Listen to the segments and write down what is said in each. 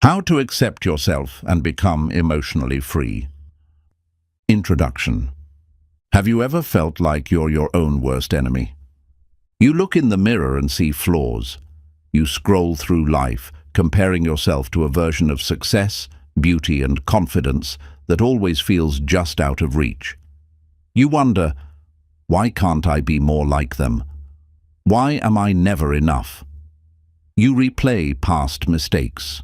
How to accept yourself and become emotionally free. Introduction. Have you ever felt like you're your own worst enemy? You look in the mirror and see flaws. You scroll through life, comparing yourself to a version of success, beauty, and confidence that always feels just out of reach. You wonder, why can't I be more like them? Why am I never enough? You replay past mistakes,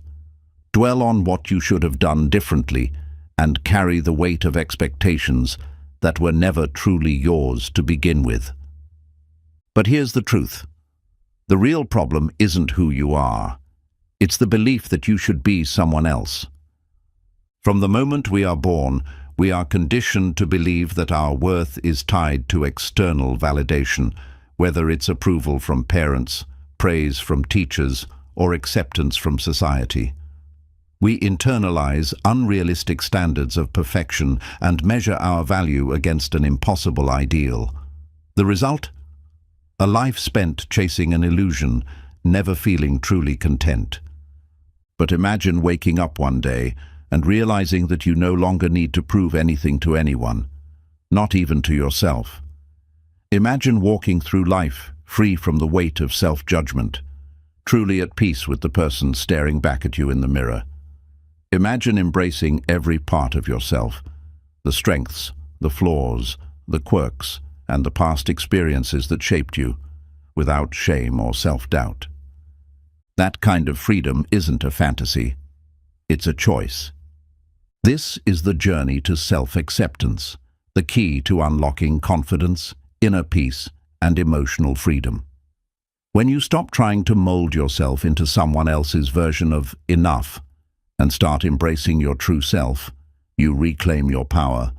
dwell on what you should have done differently, and carry the weight of expectations that were never truly yours to begin with. But here's the truth. The real problem isn't who you are. It's the belief that you should be someone else. From the moment we are born, we are conditioned to believe that our worth is tied to external validation, whether it's approval from parents, praise from teachers, or acceptance from society. We internalize unrealistic standards of perfection and measure our value against an impossible ideal. The result? A life spent chasing an illusion, never feeling truly content. But imagine waking up one day and realizing that you no longer need to prove anything to anyone, not even to yourself. Imagine walking through life free from the weight of self-judgment, truly at peace with the person staring back at you in the mirror. Imagine embracing every part of yourself, the strengths, the flaws, the quirks, and the past experiences that shaped you, without shame or self-doubt. That kind of freedom isn't a fantasy, it's a choice. This is the journey to self-acceptance, the key to unlocking confidence, inner peace, and emotional freedom. When you stop trying to mold yourself into someone else's version of enough and start embracing your true self, you reclaim your power.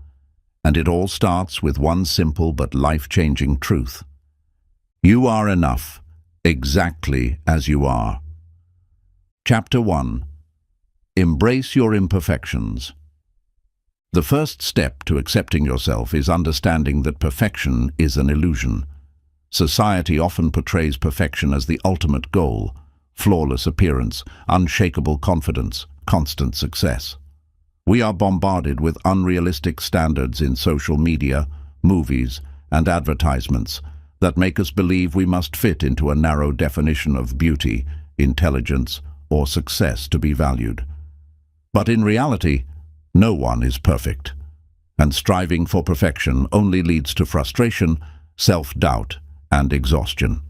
And it all starts with one simple but life-changing truth. You are enough, exactly as you are. Chapter 1. Embrace your imperfections. The first step to accepting yourself is understanding that perfection is an illusion. Society often portrays perfection as the ultimate goal: flawless appearance, unshakable confidence, constant success. We are bombarded with unrealistic standards in social media, movies, and advertisements that make us believe we must fit into a narrow definition of beauty, intelligence, or success to be valued. But in reality, no one is perfect, and striving for perfection only leads to frustration, self-doubt, and exhaustion.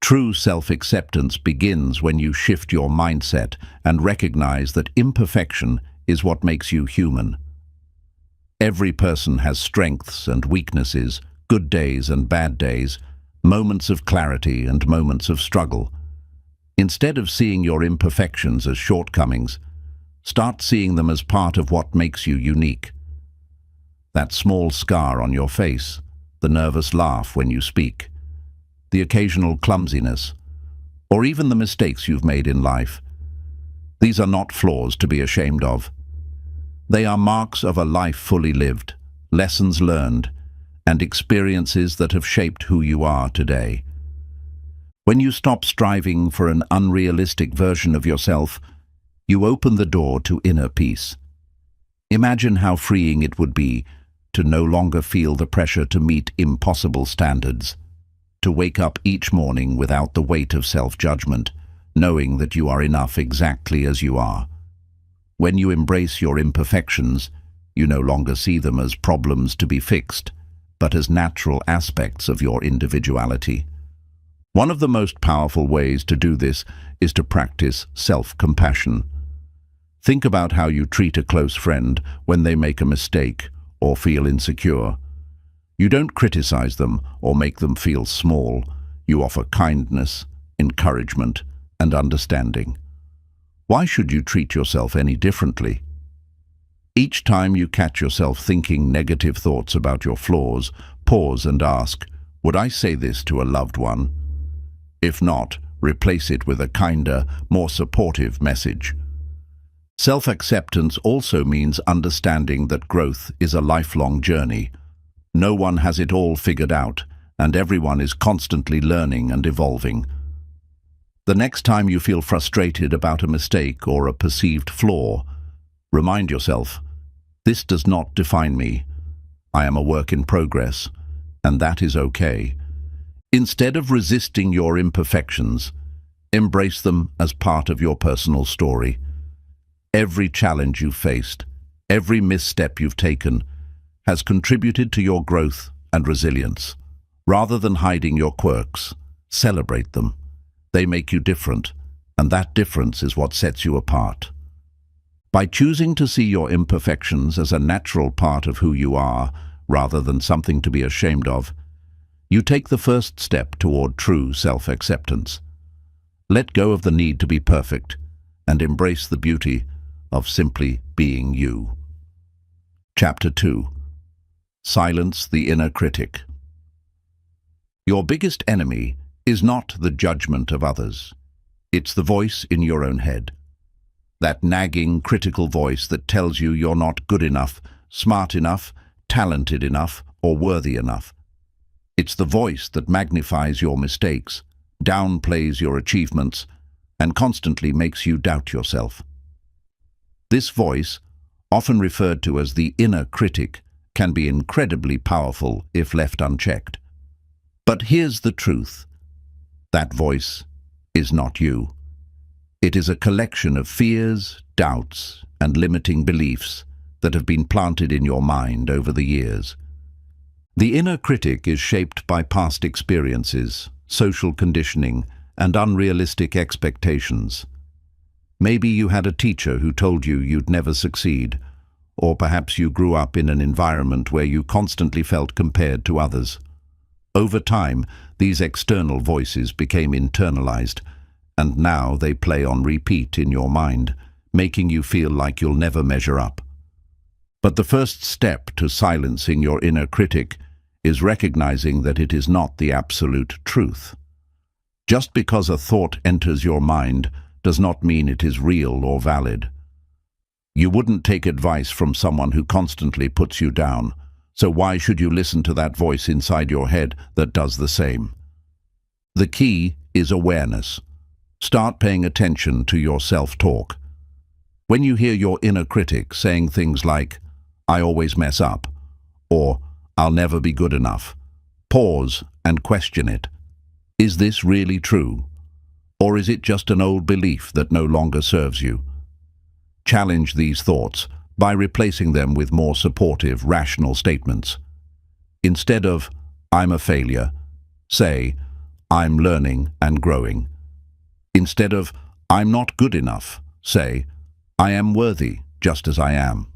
True self-acceptance begins when you shift your mindset and recognize that imperfection is what makes you human. Every person has strengths and weaknesses, good days and bad days, moments of clarity and moments of struggle. Instead of seeing your imperfections as shortcomings, start seeing them as part of what makes you unique. That small scar on your face, the nervous laugh when you speak, the occasional clumsiness, or even the mistakes you've made in life. These are not flaws to be ashamed of. They are marks of a life fully lived, lessons learned, and experiences that have shaped who you are today. When you stop striving for an unrealistic version of yourself, you open the door to inner peace. Imagine how freeing it would be to no longer feel the pressure to meet impossible standards, to wake up each morning without the weight of self-judgment, knowing that you are enough exactly as you are. When you embrace your imperfections, you no longer see them as problems to be fixed, but as natural aspects of your individuality. One of the most powerful ways to do this is to practice self-compassion. Think about how you treat a close friend when they make a mistake or feel insecure. You don't criticize them or make them feel small. You offer kindness, encouragement, and understanding. Why should you treat yourself any differently? Each time you catch yourself thinking negative thoughts about your flaws, pause and ask, would I say this to a loved one? If not, replace it with a kinder, more supportive message. Self-acceptance also means understanding that growth is a lifelong journey. No one has it all figured out, and everyone is constantly learning and evolving. The next time you feel frustrated about a mistake or a perceived flaw, remind yourself, this does not define me. I am a work in progress, and that is okay. Instead of resisting your imperfections, embrace them as part of your personal story. Every challenge you've faced, every misstep you've taken, has contributed to your growth and resilience. Rather than hiding your quirks, celebrate them. They make you different, and that difference is what sets you apart. By choosing to see your imperfections as a natural part of who you are, rather than something to be ashamed of, you take the first step toward true self-acceptance. Let go of the need to be perfect, and embrace the beauty of simply being you. Chapter 2. Silence the inner critic. Your biggest enemy is not the judgment of others. It's the voice in your own head. That nagging, critical voice that tells you you're not good enough, smart enough, talented enough, or worthy enough. It's the voice that magnifies your mistakes, downplays your achievements, and constantly makes you doubt yourself. This voice, often referred to as the inner critic, can be incredibly powerful if left unchecked. But here's the truth. That voice is not you. It is a collection of fears, doubts, and limiting beliefs that have been planted in your mind over the years. The inner critic is shaped by past experiences, social conditioning, and unrealistic expectations. Maybe you had a teacher who told you you'd never succeed, or perhaps you grew up in an environment where you constantly felt compared to others. Over time, these external voices became internalized, and now they play on repeat in your mind, making you feel like you'll never measure up. But the first step to silencing your inner critic is recognizing that it is not the absolute truth. Just because a thought enters your mind does not mean it is real or valid. You wouldn't take advice from someone who constantly puts you down, so why should you listen to that voice inside your head that does the same? The key is awareness. Start paying attention to your self-talk. When you hear your inner critic saying things like, "I always mess up," or "I'll never be good enough," pause and question it. Is this really true? Or is it just an old belief that no longer serves you? Challenge these thoughts by replacing them with more supportive, rational statements. Instead of, "I'm a failure," say, "I'm learning and growing." Instead of, "I'm not good enough," say, "I am worthy just as I am."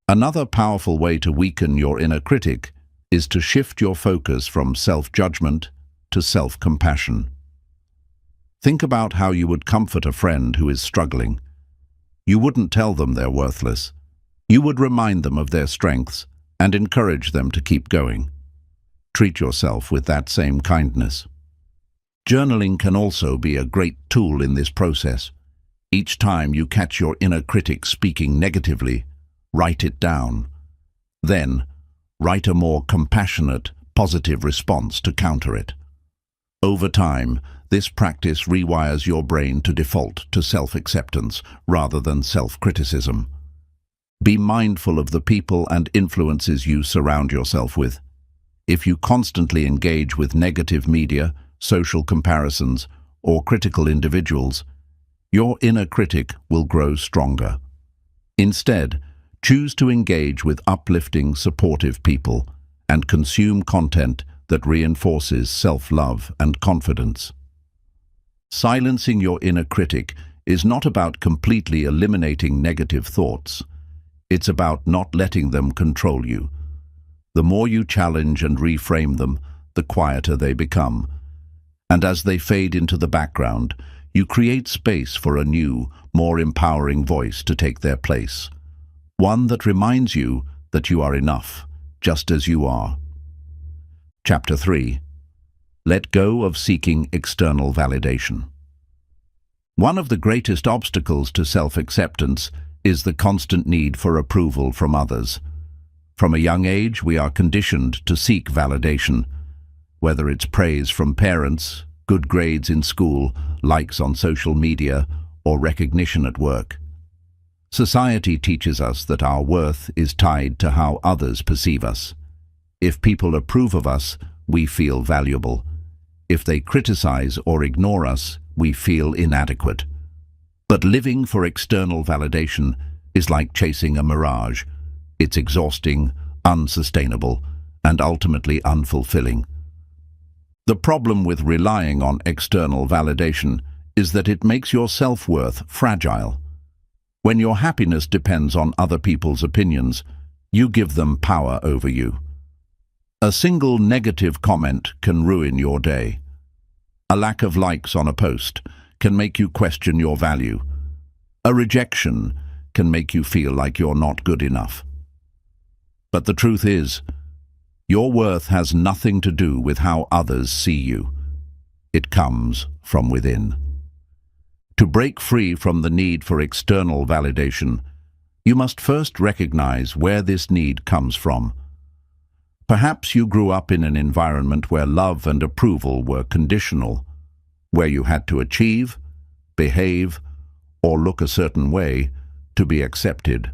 Another powerful way to weaken your inner critic is to shift your focus from self-judgment to self-compassion. Think about how you would comfort a friend who is struggling. You wouldn't tell them they're worthless. You would remind them of their strengths and encourage them to keep going. Treat yourself with that same kindness. Journaling can also be a great tool in this process. Each time you catch your inner critic speaking negatively, write it down. Then, write a more compassionate, positive response to counter it. Over time, this practice rewires your brain to default to self-acceptance rather than self-criticism. Be mindful of the people and influences you surround yourself with. If you constantly engage with negative media, social comparisons, or critical individuals, your inner critic will grow stronger. Instead, choose to engage with uplifting, supportive people and consume content that reinforces self-love and confidence. Silencing your inner critic is not about completely eliminating negative thoughts. It's about not letting them control you. The more you challenge and reframe them, the quieter they become. And as they fade into the background, you create space for a new, more empowering voice to take their place. One that reminds you that you are enough, just as you are. Chapter 3. Let go of seeking external validation. One of the greatest obstacles to self-acceptance is the constant need for approval from others. From a young age, we are conditioned to seek validation, whether it's praise from parents, good grades in school, likes on social media, or recognition at work. Society teaches us that our worth is tied to how others perceive us. If people approve of us, we feel valuable. If they criticize or ignore us, we feel inadequate. But living for external validation is like chasing a mirage. It's exhausting, unsustainable, and ultimately unfulfilling. The problem with relying on external validation is that it makes your self-worth fragile. When your happiness depends on other people's opinions, you give them power over you. A single negative comment can ruin your day. A lack of likes on a post can make you question your value. A rejection can make you feel like you're not good enough. But the truth is, your worth has nothing to do with how others see you. It comes from within. To break free from the need for external validation, you must first recognize where this need comes from. Perhaps you grew up in an environment where love and approval were conditional, where you had to achieve, behave, or look a certain way to be accepted.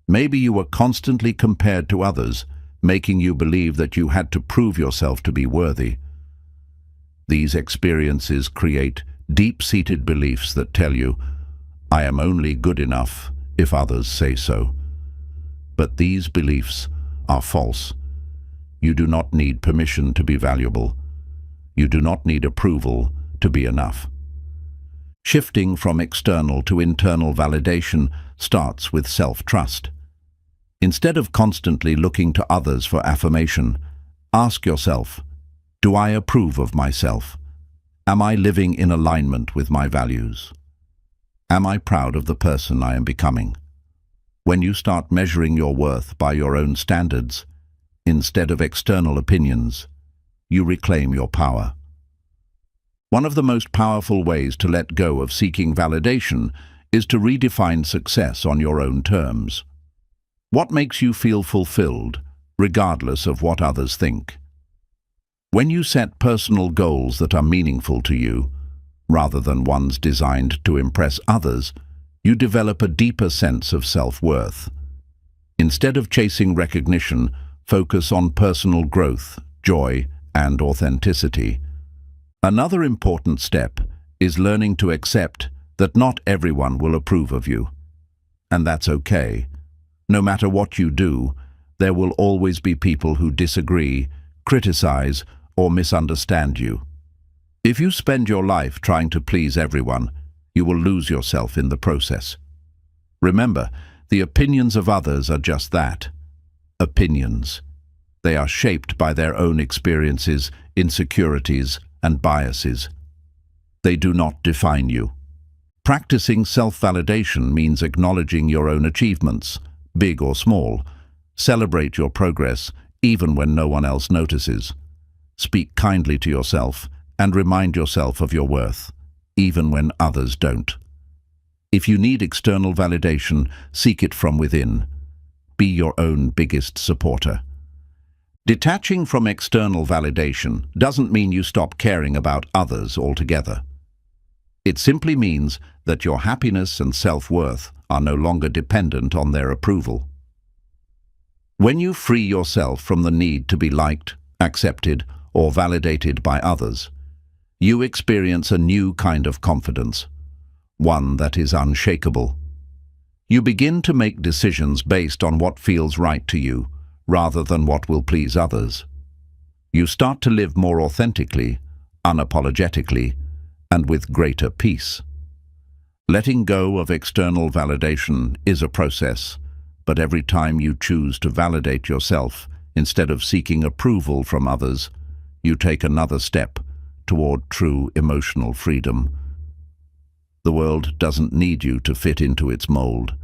Maybe you were constantly compared to others, making you believe that you had to prove yourself to be worthy. These experiences create deep-seated beliefs that tell you, "I am only good enough if others say so." But these beliefs are false. You do not need permission to be valuable. You do not need approval to be enough. Shifting from external to internal validation starts with self-trust. Instead of constantly looking to others for affirmation, ask yourself, do I approve of myself? Am I living in alignment with my values? Am I proud of the person I am becoming? When you start measuring your worth by your own standards, instead of external opinions, you reclaim your power. One of the most powerful ways to let go of seeking validation is to redefine success on your own terms. What makes you feel fulfilled, regardless of what others think? When you set personal goals that are meaningful to you, rather than ones designed to impress others, you develop a deeper sense of self-worth. Instead of chasing recognition, focus on personal growth, joy, and authenticity. Another important step is learning to accept that not everyone will approve of you. And that's okay. No matter what you do, there will always be people who disagree, criticize, or misunderstand you. If you spend your life trying to please everyone, you will lose yourself in the process. Remember, the opinions of others are just that, opinions. They are shaped by their own experiences, insecurities, and biases. They do not define you. Practicing self-validation means acknowledging your own achievements, big or small. Celebrate your progress, even when no one else notices. Speak kindly to yourself and remind yourself of your worth, even when others don't. If you need external validation, seek it from within. Be your own biggest supporter. Detaching from external validation doesn't mean you stop caring about others altogether. It simply means that your happiness and self-worth are no longer dependent on their approval. When you free yourself from the need to be liked, accepted, or validated by others, you experience a new kind of confidence, one that is unshakable. You begin to make decisions based on what feels right to you, rather than what will please others. You start to live more authentically, unapologetically, and with greater peace. Letting go of external validation is a process, but every time you choose to validate yourself instead of seeking approval from others, you take another step toward true emotional freedom. The world doesn't need you to fit into its mold.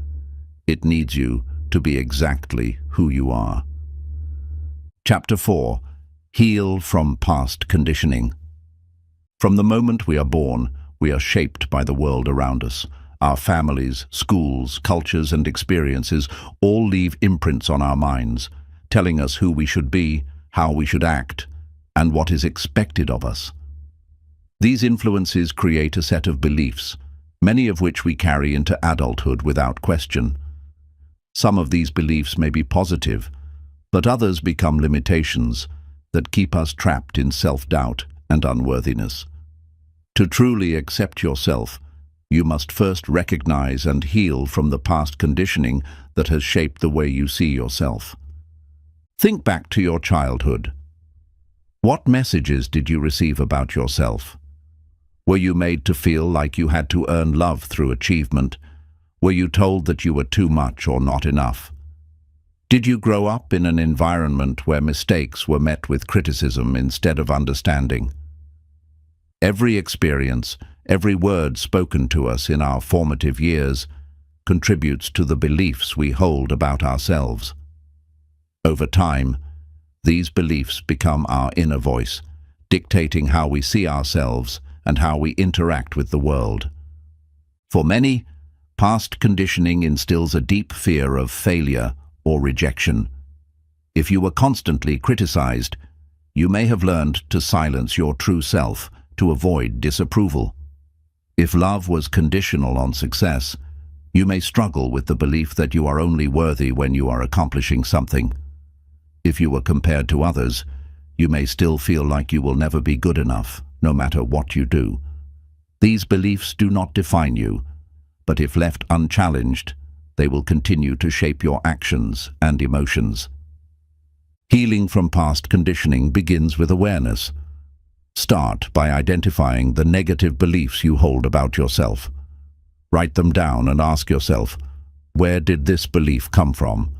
It needs you to be exactly who you are. Chapter 4. Heal from past conditioning. From the moment we are born, we are shaped by the world around us. Our families, schools, cultures, and experiences all leave imprints on our minds, telling us who we should be, how we should act, and what is expected of us. These influences create a set of beliefs, many of which we carry into adulthood without question. Some of these beliefs may be positive, but others become limitations that keep us trapped in self-doubt and unworthiness. To truly accept yourself, you must first recognize and heal from the past conditioning that has shaped the way you see yourself. Think back to your childhood. What messages did you receive about yourself? Were you made to feel like you had to earn love through achievement? Were you told that you were too much or not enough? Did you grow up in an environment where mistakes were met with criticism instead of understanding? Every experience, every word spoken to us in our formative years contributes to the beliefs we hold about ourselves. Over time, these beliefs become our inner voice, dictating how we see ourselves and how we interact with the world. For many, past conditioning instills a deep fear of failure or rejection. If you were constantly criticized, you may have learned to silence your true self to avoid disapproval. If love was conditional on success, you may struggle with the belief that you are only worthy when you are accomplishing something. If you were compared to others, you may still feel like you will never be good enough, no matter what you do. These beliefs do not define you, but if left unchallenged, they will continue to shape your actions and emotions. Healing from past conditioning begins with awareness. Start by identifying the negative beliefs you hold about yourself. Write them down and ask yourself, where did this belief come from?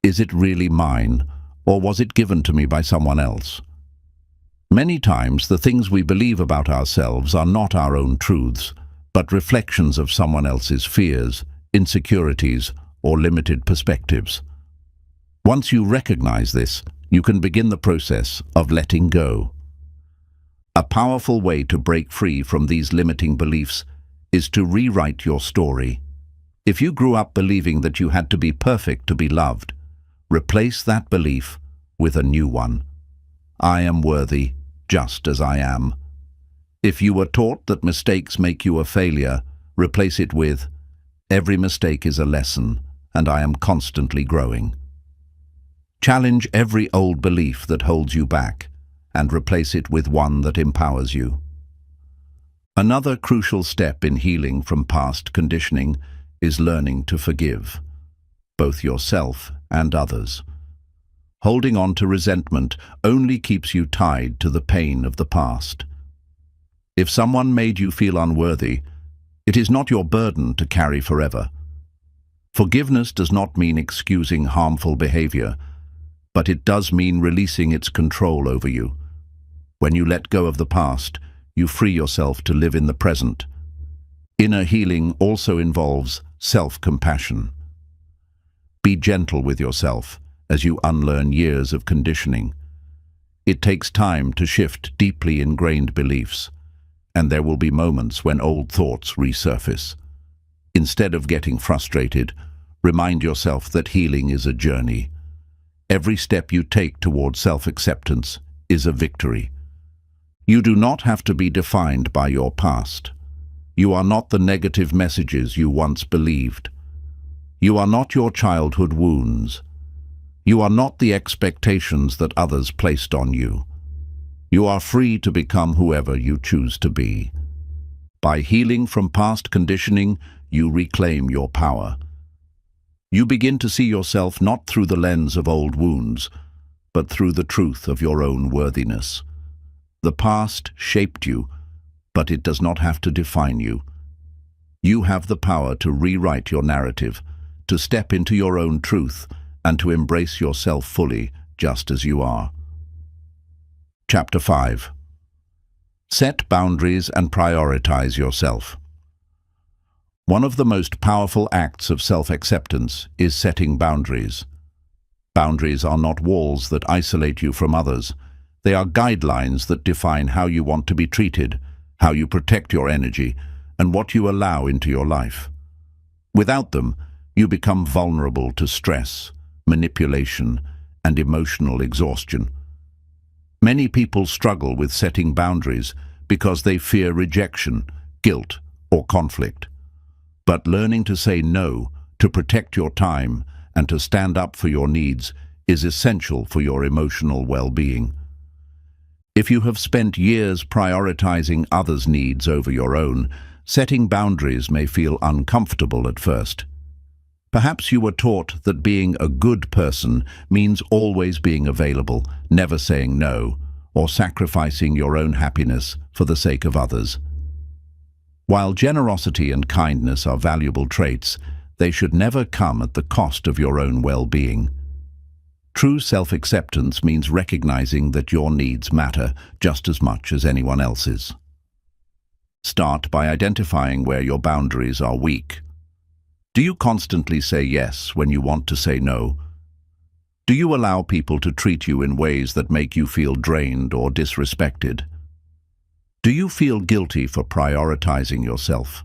Is it really mine, or was it given to me by someone else? Many times, the things we believe about ourselves are not our own truths, but reflections of someone else's fears, insecurities, or limited perspectives. Once you recognize this, you can begin the process of letting go. A powerful way to break free from these limiting beliefs is to rewrite your story. If you grew up believing that you had to be perfect to be loved, replace that belief with a new one. I am worthy just as I am. If you were taught that mistakes make you a failure, replace it with, every mistake is a lesson, and I am constantly growing. Challenge every old belief that holds you back, and replace it with one that empowers you. Another crucial step in healing from past conditioning is learning to forgive, both yourself and others. Holding on to resentment only keeps you tied to the pain of the past. If someone made you feel unworthy, it is not your burden to carry forever. Forgiveness does not mean excusing harmful behavior, but it does mean releasing its control over you. When you let go of the past, you free yourself to live in the present. Inner healing also involves self-compassion. Be gentle with yourself as you unlearn years of conditioning. It takes time to shift deeply ingrained beliefs, and there will be moments when old thoughts resurface. Instead of getting frustrated, remind yourself that healing is a journey. Every step you take toward self-acceptance is a victory. You do not have to be defined by your past. You are not the negative messages you once believed. You are not your childhood wounds. You are not the expectations that others placed on you. You are free to become whoever you choose to be. By healing from past conditioning, you reclaim your power. You begin to see yourself not through the lens of old wounds, but through the truth of your own worthiness. The past shaped you, but it does not have to define you. You have the power to rewrite your narrative, to step into your own truth, and to embrace yourself fully, just as you are. Chapter 5. Set boundaries and prioritize yourself. One of the most powerful acts of self-acceptance is setting boundaries. Boundaries are not walls that isolate you from others. They are guidelines that define how you want to be treated, how you protect your energy, and what you allow into your life. Without them, you become vulnerable to stress, manipulation, and emotional exhaustion. Many people struggle with setting boundaries because they fear rejection, guilt, or conflict. But learning to say no, to protect your time, and to stand up for your needs is essential for your emotional well-being. If you have spent years prioritizing others' needs over your own, setting boundaries may feel uncomfortable at first. Perhaps you were taught that being a good person means always being available, never saying no, or sacrificing your own happiness for the sake of others. While generosity and kindness are valuable traits, they should never come at the cost of your own well-being. True self-acceptance means recognizing that your needs matter just as much as anyone else's. Start by identifying where your boundaries are weak. Do you constantly say yes when you want to say no? Do you allow people to treat you in ways that make you feel drained or disrespected? Do you feel guilty for prioritizing yourself?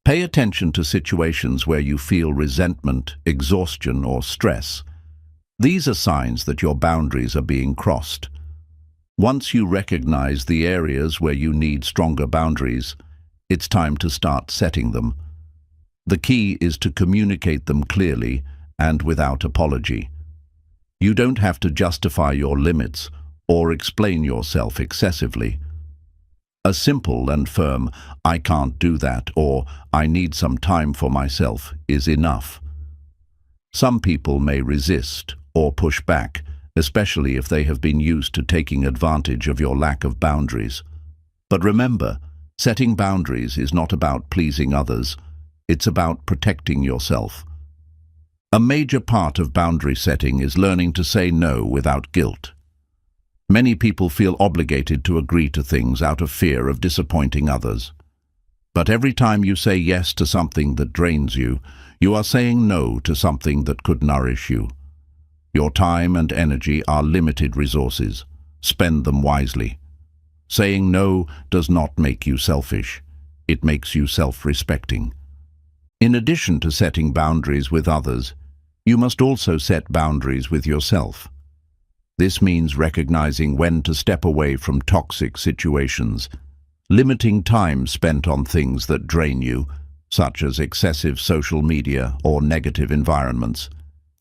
Pay attention to situations where you feel resentment, exhaustion, or stress. These are signs that your boundaries are being crossed. Once you recognize the areas where you need stronger boundaries, it's time to start setting them. The key is to communicate them clearly and without apology. You don't have to justify your limits or explain yourself excessively. A simple and firm, "I can't do that," or "I need some time for myself," is enough. Some people may resist or push back, especially if they have been used to taking advantage of your lack of boundaries. But remember, setting boundaries is not about pleasing others, it's about protecting yourself. A major part of boundary setting is learning to say no without guilt. Many people feel obligated to agree to things out of fear of disappointing others. But every time you say yes to something that drains you, you are saying no to something that could nourish you. Your time and energy are limited resources. Spend them wisely. Saying no does not make you selfish. It makes you self-respecting. In addition to setting boundaries with others, you must also set boundaries with yourself. This means recognizing when to step away from toxic situations, limiting time spent on things that drain you, such as excessive social media or negative environments,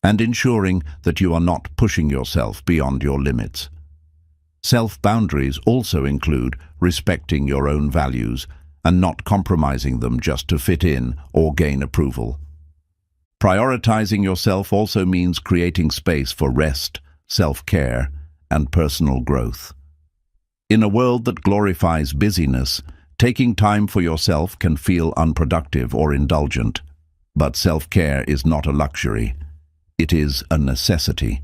and ensuring that you are not pushing yourself beyond your limits. Self-boundaries also include respecting your own values and not compromising them just to fit in or gain approval. Prioritizing yourself also means creating space for rest, self-care, and personal growth. In a world that glorifies busyness, taking time for yourself can feel unproductive or indulgent, but self-care is not a luxury. It is a necessity.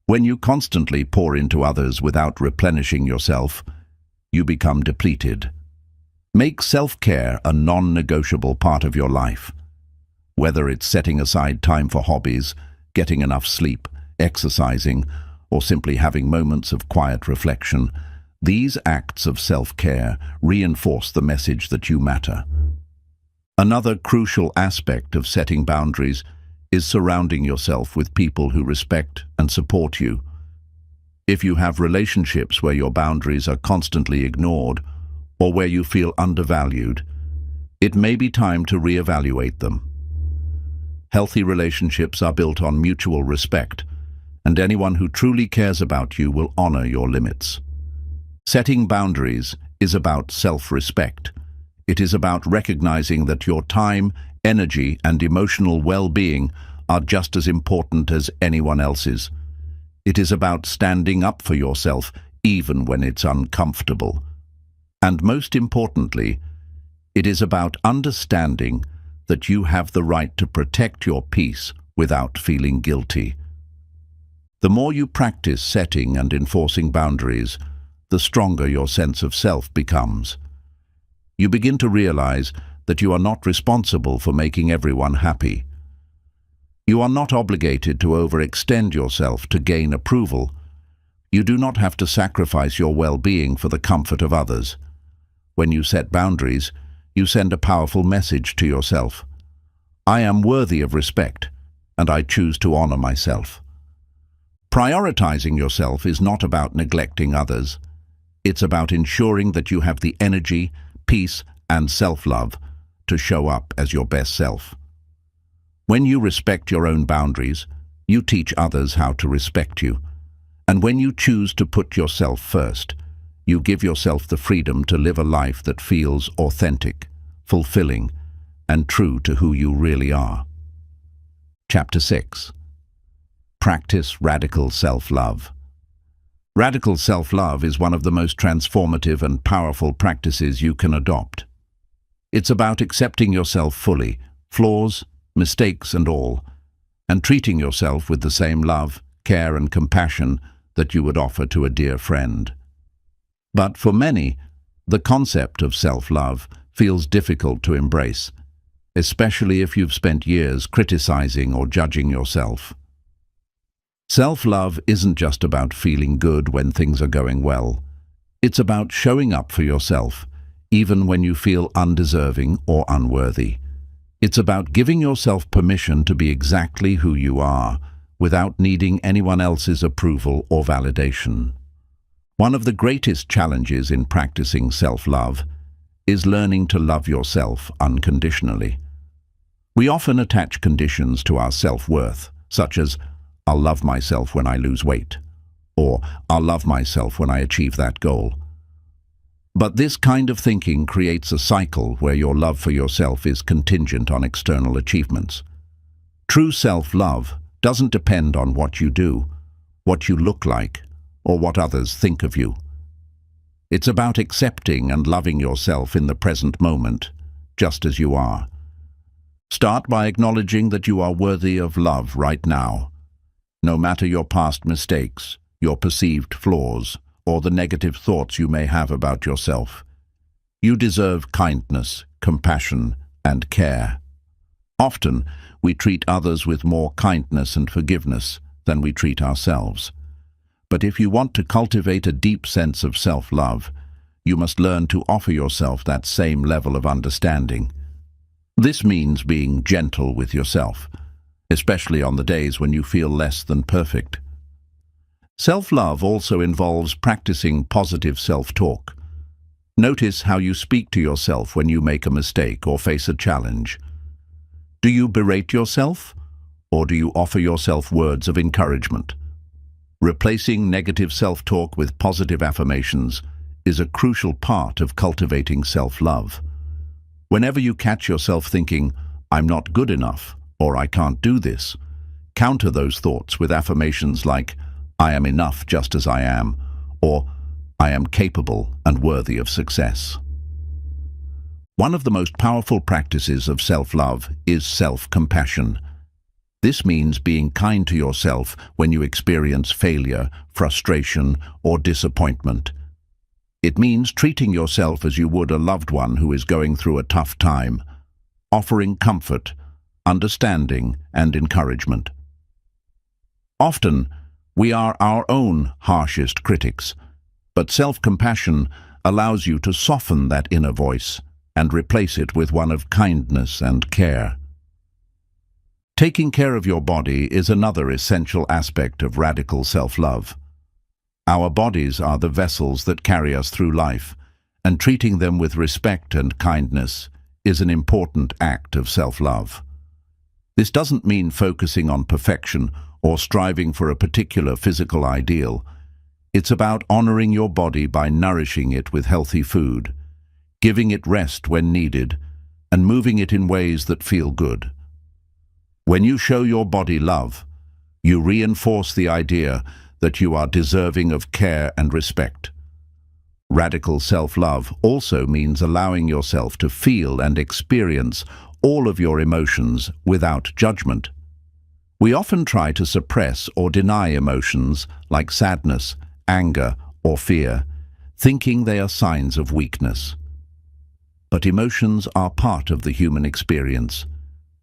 When you constantly pour into others without replenishing yourself, you become depleted. Make self-care a non-negotiable part of your life. Whether it's setting aside time for hobbies, getting enough sleep, exercising, or simply having moments of quiet reflection, these acts of self-care reinforce the message that you matter. Another crucial aspect of setting boundaries is surrounding yourself with people who respect and support you. If you have relationships where your boundaries are constantly ignored or where you feel undervalued, it may be time to reevaluate them. Healthy relationships are built on mutual respect, and anyone who truly cares about you will honor your limits. Setting boundaries is about self-respect. It is about recognizing that your time, energy, and emotional well-being are just as important as anyone else's. It is about standing up for yourself even when it's uncomfortable. And most importantly, it is about understanding that you have the right to protect your peace without feeling guilty. The more you practice setting and enforcing boundaries, the stronger your sense of self becomes. You begin to realize that you are not responsible for making everyone happy. You are not obligated to overextend yourself to gain approval. You do not have to sacrifice your well-being for the comfort of others. When you set boundaries, you send a powerful message to yourself. I am worthy of respect, and I choose to honor myself. Prioritizing yourself is not about neglecting others. It's about ensuring that you have the energy, peace, and self-love to show up as your best self. When you respect your own boundaries, you teach others how to respect you. And when you choose to put yourself first, you give yourself the freedom to live a life that feels authentic, fulfilling, and true to who you really are. Chapter 6. Practice radical self-love. Radical self-love is one of the most transformative and powerful practices you can adopt. It's about accepting yourself fully, flaws, mistakes and all, and treating yourself with the same love, care and compassion that you would offer to a dear friend. But for many, the concept of self-love feels difficult to embrace, especially if you've spent years criticizing or judging yourself. Self-love isn't just about feeling good when things are going well. It's about showing up for yourself, even when you feel undeserving or unworthy. It's about giving yourself permission to be exactly who you are, without needing anyone else's approval or validation. One of the greatest challenges in practicing self-love is learning to love yourself unconditionally. We often attach conditions to our self-worth, such as, "I'll love myself when I lose weight," or "I'll love myself when I achieve that goal." But this kind of thinking creates a cycle where your love for yourself is contingent on external achievements. True self-love doesn't depend on what you do, what you look like, or what others think of you. It's about accepting and loving yourself in the present moment, just as you are. Start by acknowledging that you are worthy of love right now. No matter your past mistakes, your perceived flaws, or the negative thoughts you may have about yourself, you deserve kindness, compassion, and care. Often, we treat others with more kindness and forgiveness than we treat ourselves. But if you want to cultivate a deep sense of self-love, you must learn to offer yourself that same level of understanding. This means being gentle with yourself, especially on the days when you feel less than perfect. Self-love also involves practicing positive self-talk. Notice how you speak to yourself when you make a mistake or face a challenge. Do you berate yourself, or do you offer yourself words of encouragement? Replacing negative self-talk with positive affirmations is a crucial part of cultivating self-love. Whenever you catch yourself thinking, "I'm not good enough," or "I can't do this," counter those thoughts with affirmations like, "I am enough just as I am," or "I am capable and worthy of success." One of the most powerful practices of self-love is self-compassion. This means being kind to yourself when you experience failure, frustration, or disappointment. It means treating yourself as you would a loved one who is going through a tough time, offering comfort, understanding, and encouragement. Often, we are our own harshest critics, but self-compassion allows you to soften that inner voice and replace it with one of kindness and care. Taking care of your body is another essential aspect of radical self-love. Our bodies are the vessels that carry us through life, and treating them with respect and kindness is an important act of self-love. This doesn't mean focusing on perfection or striving for a particular physical ideal. It's about honoring your body by nourishing it with healthy food, giving it rest when needed, and moving it in ways that feel good. When you show your body love, you reinforce the idea that you are deserving of care and respect. Radical self-love also means allowing yourself to feel and experience all of your emotions without judgment. We often try to suppress or deny emotions like sadness, anger, or fear, thinking they are signs of weakness. But emotions are part of the human experience.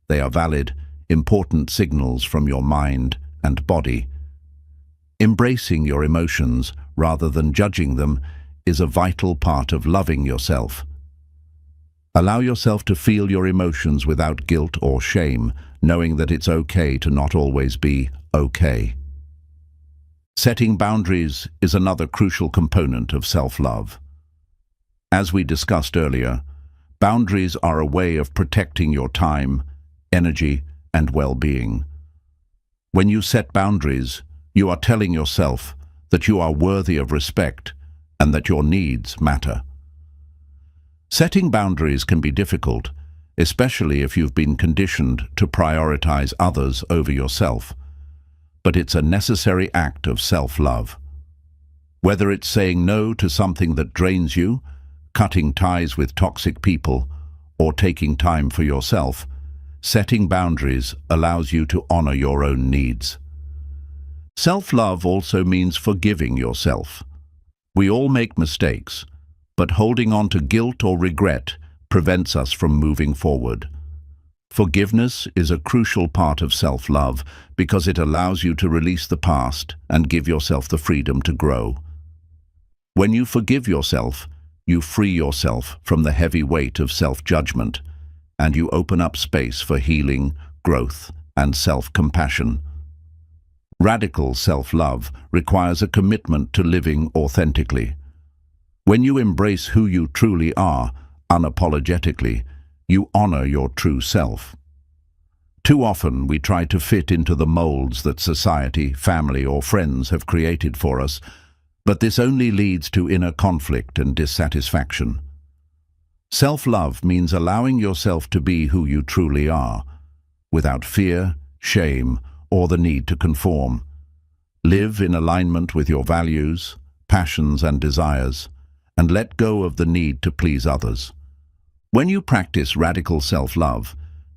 They are valid, important signals from your mind and body. Embracing your emotions rather than judging them is a vital part of loving yourself. Allow yourself to feel your emotions without guilt or shame, knowing that it's okay to not always be okay. Setting boundaries is another crucial component of self-love. As we discussed earlier, boundaries are a way of protecting your time, energy, and well-being. When you set boundaries, you are telling yourself that you are worthy of respect and that your needs matter. Setting boundaries can be difficult, especially if you've been conditioned to prioritize others over yourself. But it's a necessary act of self-love. Whether it's saying no to something that drains you, cutting ties with toxic people, or taking time for yourself, setting boundaries allows you to honor your own needs. Self-love also means forgiving yourself. We all make mistakes, but holding on to guilt or regret prevents us from moving forward. Forgiveness is a crucial part of self-love because it allows you to release the past and give yourself the freedom to grow. When you forgive yourself, you free yourself from the heavy weight of self-judgment, and you open up space for healing, growth, and self-compassion. Radical self-love requires a commitment to living authentically. When you embrace who you truly are, unapologetically, you honor your true self. Too often we try to fit into the molds that society, family, or friends have created for us, but this only leads to inner conflict and dissatisfaction. Self-love means allowing yourself to be who you truly are, without fear, shame, or the need to conform. Live in alignment with your values, passions, and desires, and let go of the need to please others. When you practice radical self-love,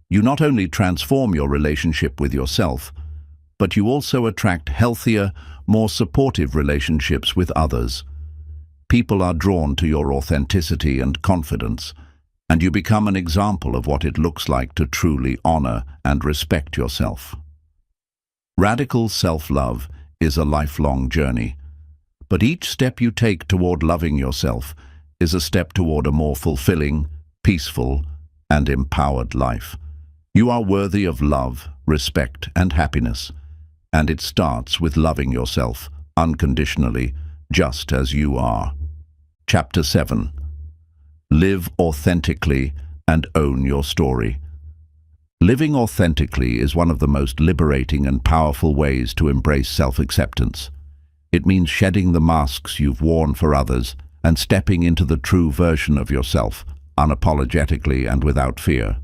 you not only transform your relationship with yourself, but you also attract healthier, more supportive relationships with others. People are drawn to your authenticity and confidence, and you become an example of what it looks like to truly honor and respect yourself. Radical self-love is a lifelong journey, but each step you take toward loving yourself is a step toward a more fulfilling, peaceful, and empowered life. You are worthy of love, respect, and happiness, and it starts with loving yourself unconditionally, just as you are. Chapter 7. Live authentically and own your story. Living authentically is one of the most liberating and powerful ways to embrace self-acceptance. It means shedding the masks you've worn for others and stepping into the true version of yourself, unapologetically and without fear.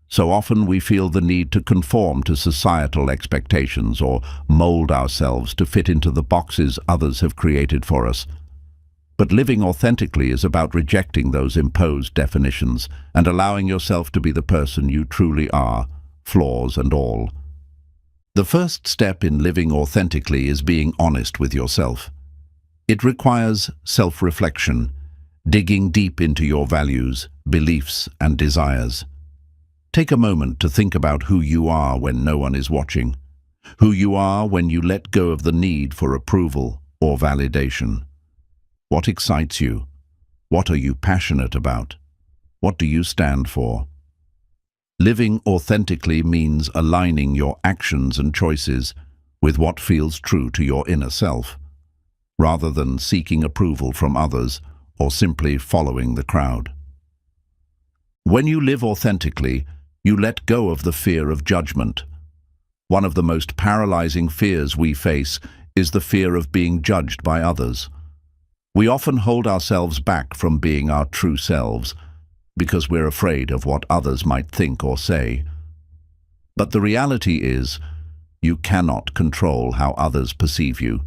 So often we feel the need to conform to societal expectations or mold ourselves to fit into the boxes others have created for us. But living authentically is about rejecting those imposed definitions and allowing yourself to be the person you truly are, flaws and all. The first step in living authentically is being honest with yourself. It requires self-reflection, digging deep into your values, beliefs, and desires. Take a moment to think about who you are when no one is watching, who you are when you let go of the need for approval or validation. What excites you? What are you passionate about? What do you stand for? Living authentically means aligning your actions and choices with what feels true to your inner self, rather than seeking approval from others or simply following the crowd. When you live authentically, you let go of the fear of judgment. One of the most paralyzing fears we face is the fear of being judged by others. We often hold ourselves back from being our true selves because we're afraid of what others might think or say. But the reality is, you cannot control how others perceive you.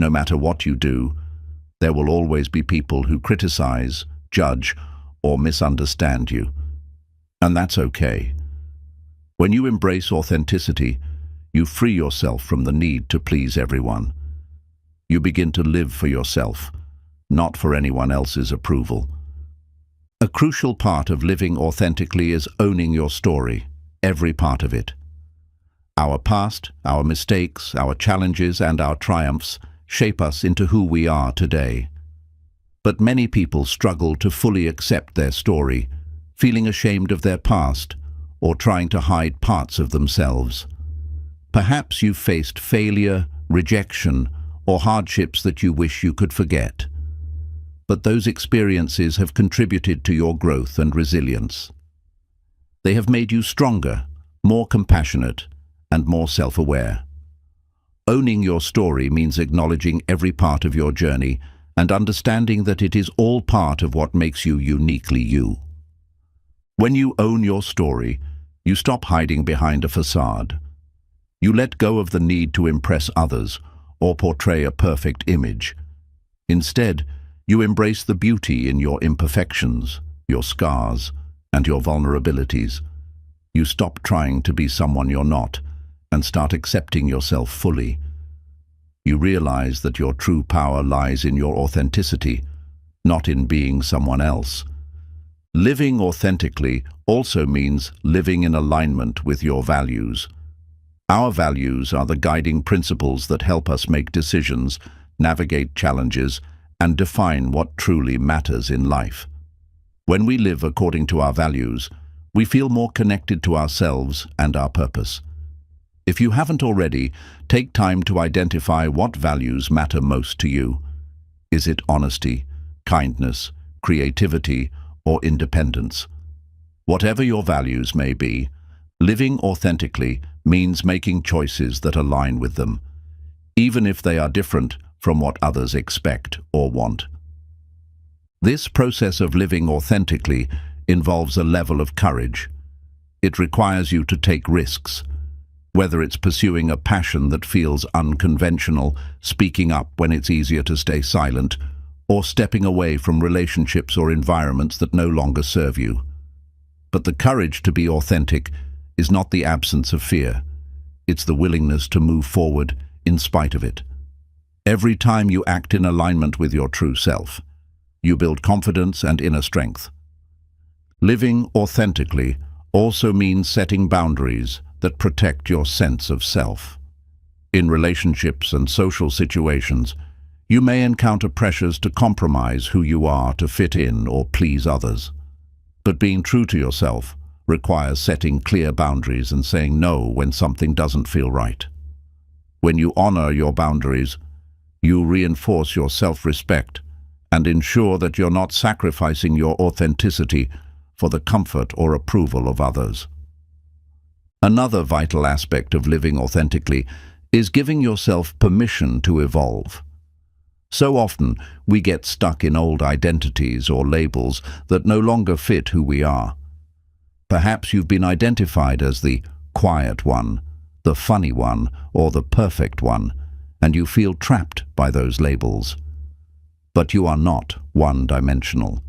No matter what you do, there will always be people who criticize, judge, or misunderstand you. And that's okay. When you embrace authenticity, you free yourself from the need to please everyone. You begin to live for yourself, not for anyone else's approval. A crucial part of living authentically is owning your story, every part of it. Our past, our mistakes, our challenges, and our triumphs shape us into who we are today. But many people struggle to fully accept their story, feeling ashamed of their past or trying to hide parts of themselves. Perhaps you've faced failure, rejection, or hardships that you wish you could forget. But those experiences have contributed to your growth and resilience. They have made you stronger, more compassionate, and more self-aware. Owning your story means acknowledging every part of your journey and understanding that it is all part of what makes you uniquely you. When you own your story, you stop hiding behind a facade. You let go of the need to impress others or portray a perfect image. Instead, you embrace the beauty in your imperfections, your scars, and your vulnerabilities. You stop trying to be someone you're not and start accepting yourself fully. You realize that your true power lies in your authenticity, not in being someone else. Living authentically also means living in alignment with your values. Our values are the guiding principles that help us make decisions, navigate challenges, and define what truly matters in life. When we live according to our values, we feel more connected to ourselves and our purpose. If you haven't already, take time to identify what values matter most to you. Is it honesty, kindness, creativity, or independence? Whatever your values may be, living authentically means making choices that align with them, even if they are different from what others expect or want. This process of living authentically involves a level of courage. It requires you to take risks, whether it's pursuing a passion that feels unconventional, speaking up when it's easier to stay silent, or stepping away from relationships or environments that no longer serve you. But the courage to be authentic is not the absence of fear. It's the willingness to move forward in spite of it. Every time you act in alignment with your true self, you build confidence and inner strength. Living authentically also means setting boundaries that protect your sense of self. In relationships and social situations, you may encounter pressures to compromise who you are to fit in or please others. But being true to yourself requires setting clear boundaries and saying no when something doesn't feel right. When you honor your boundaries, you reinforce your self-respect and ensure that you're not sacrificing your authenticity for the comfort or approval of others. Another vital aspect of living authentically is giving yourself permission to evolve. So often, we get stuck in old identities or labels that no longer fit who we are. Perhaps you've been identified as the quiet one, the funny one, or the perfect one, and you feel trapped by those labels. But you are not one-dimensional.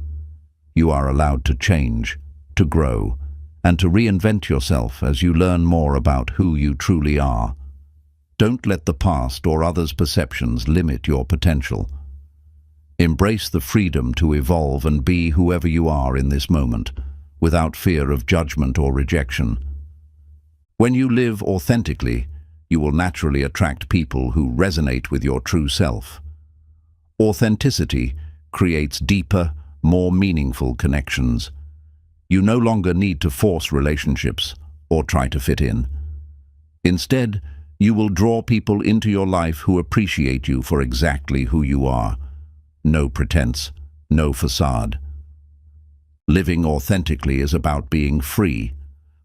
You are allowed to change, to grow, and to reinvent yourself as you learn more about who you truly are. Don't let the past or others' perceptions limit your potential. Embrace the freedom to evolve and be whoever you are in this moment, without fear of judgment or rejection. When you live authentically, you will naturally attract people who resonate with your true self. Authenticity creates deeper, more meaningful connections. You no longer need to force relationships or try to fit in. Instead, you will draw people into your life who appreciate you for exactly who you are. No pretense, no facade. Living authentically is about being free,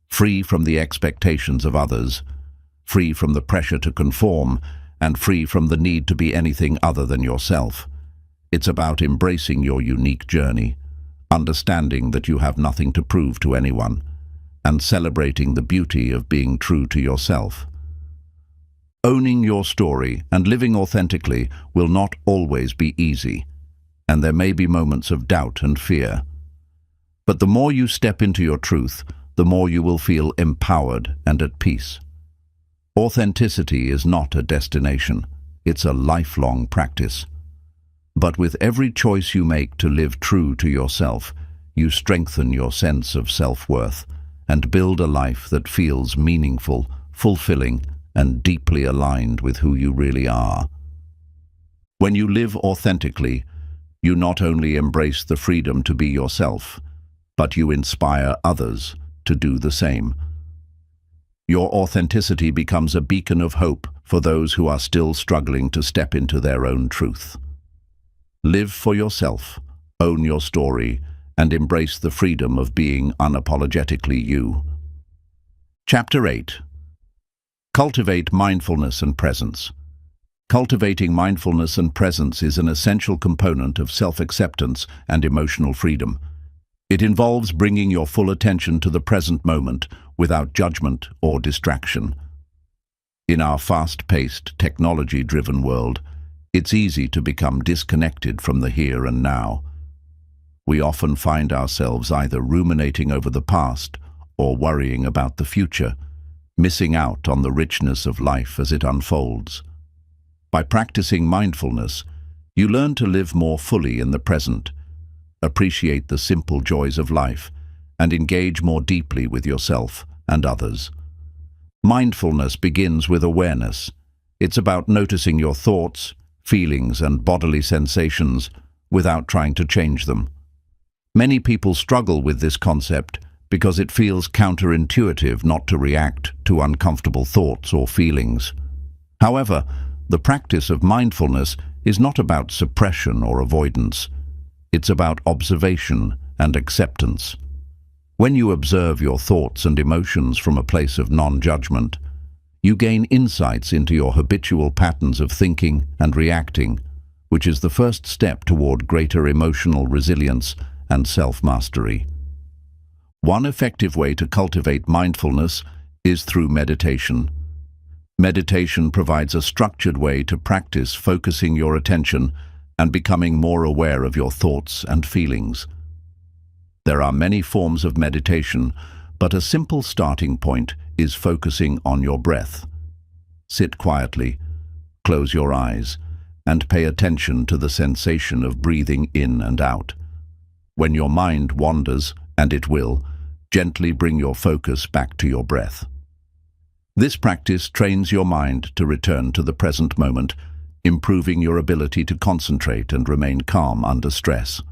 free from the expectations of others, free from the pressure to conform, and free from the need to be anything other than yourself. It's about embracing your unique journey, understanding that you have nothing to prove to anyone, and celebrating the beauty of being true to yourself. Owning your story and living authentically will not always be easy, and there may be moments of doubt and fear. But the more you step into your truth, the more you will feel empowered and at peace. Authenticity is not a destination, it's a lifelong practice. But with every choice you make to live true to yourself, you strengthen your sense of self-worth and build a life that feels meaningful, fulfilling, and deeply aligned with who you really are. When you live authentically, you not only embrace the freedom to be yourself, but you inspire others to do the same. Your authenticity becomes a beacon of hope for those who are still struggling to step into their own truth. Live for yourself, own your story, and embrace the freedom of being unapologetically you. Chapter 8. Cultivate mindfulness and presence. Cultivating mindfulness and presence is an essential component of self-acceptance and emotional freedom. It involves bringing your full attention to the present moment without judgment or distraction. In our fast-paced, technology-driven world, it's easy to become disconnected from the here and now. We often find ourselves either ruminating over the past or worrying about the future, missing out on the richness of life as it unfolds. By practicing mindfulness, you learn to live more fully in the present, appreciate the simple joys of life, and engage more deeply with yourself and others. Mindfulness begins with awareness. It's about noticing your thoughts, feelings, and bodily sensations without trying to change them. Many people struggle with this concept because it feels counterintuitive not to react to uncomfortable thoughts or feelings. However, the practice of mindfulness is not about suppression or avoidance. It's about observation and acceptance. When you observe your thoughts and emotions from a place of non-judgment, you gain insights into your habitual patterns of thinking and reacting, which is the first step toward greater emotional resilience and self-mastery. One effective way to cultivate mindfulness is through meditation. Meditation provides a structured way to practice focusing your attention and becoming more aware of your thoughts and feelings. There are many forms of meditation, but a simple starting point is focusing on your breath. Sit quietly, close your eyes, and pay attention to the sensation of breathing in and out. When your mind wanders, and it will, gently bring your focus back to your breath. This practice trains your mind to return to the present moment, improving your ability to concentrate and remain calm under stress.